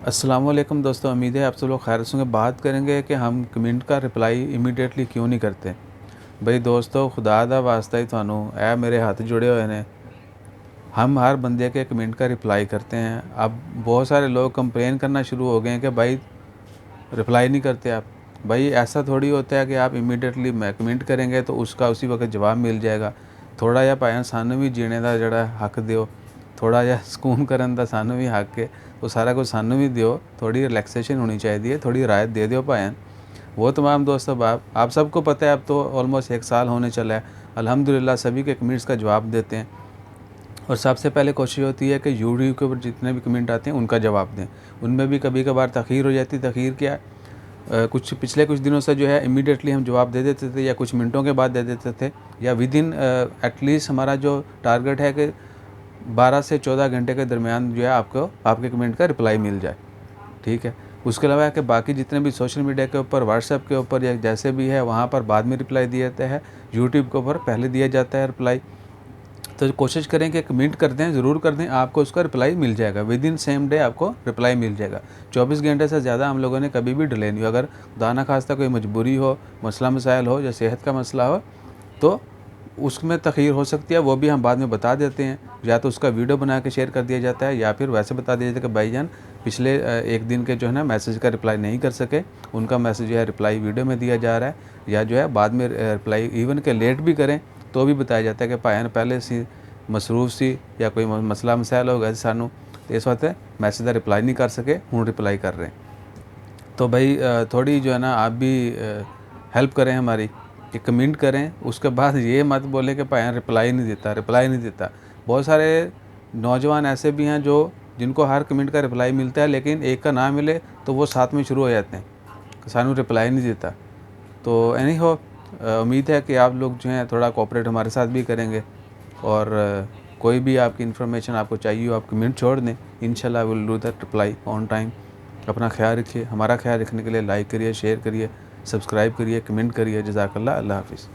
अस्सलाम वालेकुम दोस्तों, उम्मीद है आप सब लोग खैर से होंगे। बात करेंगे कि हम कमेंट का रिप्लाई इमीडिएटली क्यों नहीं करते। बई दोस्तों, खुदा दा वास्ता ही थानू ए मेरे हाथ जुड़े हुए ने, हम हर बंदे के कमेंट का रिप्लाई करते हैं। अब बहुत सारे लोग कंप्लेन करना शुरू हो गए हैं कि भाई रिप्लाई नहीं करते आप। भाई ऐसा थोड़ी होता है कि आप इमीडिएटली मैं कमेंट करेंगे तो उसका उसी वक्त जवाब मिल जाएगा। थोड़ा जिहा भाएं सानू भी जीने का जड़ा हक दिओ, थोड़ा जिहा सुकून करन दा सानू भी हक है, तो सारा कुछ सानू भी दिओ। थोड़ी रिलैक्सेशन होनी चाहिए, थोड़ी राहत दे दिओ भाएं। वो तमाम दोस्तों, आप सबको पता है, अब तो ऑलमोस्ट 1 साल होने चला है। अल्हम्दुलिल्लाह सभी के कमेंट्स का जवाब देते हैं। और सबसे पहले कोशिश होती है कि यूट्यूब के ऊपर जितने भी कमेंट आते हैं उनका जवाब दें। उनमें भी कभी कभार तख़ीर हो जाती है। तख़ीर क्या, पिछले कुछ दिनों से जो है इमीडिएटली हम जवाब दे देते थे, या कुछ मिनटों के बाद दे देते थे, या विद इन एटलीस्ट हमारा जो टारगेट है कि 12 से 14 घंटे के दरमियान जो है आपको आपके कमेंट का रिप्लाई मिल जाए। ठीक है। उसके अलावा कि बाकी जितने भी सोशल मीडिया के ऊपर, व्हाट्सएप के ऊपर या जैसे भी है, वहाँ पर बाद में रिप्लाई दिया जाता है। यूट्यूब के ऊपर पहले दिया जाता है रिप्लाई। तो कोशिश करें कि कमेंट कर दें, ज़रूर कर दें, आपको उसका रिप्लाई मिल जाएगा। विद इन सेम डे आपको रिप्लाई मिल जाएगा। 24 घंटे से ज़्यादा हम लोगों ने कभी भी डिले नहीं हो। अगर खुदा ना खास्ता कोई मजबूरी हो, मसला मसाइल हो या सेहत का मसला हो, तो उसमें तख़ीर हो सकती है, वो भी हम बाद में बता देते हैं। या तो उसका वीडियो बना के शेयर कर दिया जाता है, या फिर वैसे बता दिया जाता है कि भाईजान पिछले 1 दिन के जो है ना मैसेज का रिप्लाई नहीं कर सके, उनका मैसेज जो है रिप्लाई वीडियो में दिया जा रहा है, या जो है बाद में रिप्लाई इवन के लेट भी करें तो भी बताया जाता है कि भाईजान पहले सी मसरूफ सी या कोई मसला मसाइल हो गया सानू, तो इस वक्त मैसेज का रिप्लाई नहीं कर सके, हूँ रिप्लाई कर रहे हैं। तो भाई थोड़ी जो है ना आप भी हेल्प करें हमारी, कि कमेंट करें, उसके बाद ये मत बोले कि भाई रिप्लाई नहीं देता, रिप्लाई नहीं देता। बहुत सारे नौजवान ऐसे भी हैं जो जिनको हर कमेंट का रिप्लाई मिलता है, लेकिन एक का ना मिले तो वो साथ में शुरू हो जाते हैं कि सानू रिप्लाई नहीं देता। तो एनी हो, उम्मीद है कि आप लोग जो हैं थोड़ा कोऑपरेट हमारे साथ भी करेंगे। और कोई भी आपकी इन्फॉर्मेशन आपको चाहिए हो, आप कमेंट छोड़ दें, इंशाल्लाह will do that reply on time. अपना ख्याल रखिए। हमारा ख्याल रखने के लिए लाइक करिए, शेयर करिए, सब्सक्राइब करिए, कमेंट करिए। जज़ाकल्लाह। अल्लाह हाफ़िज़।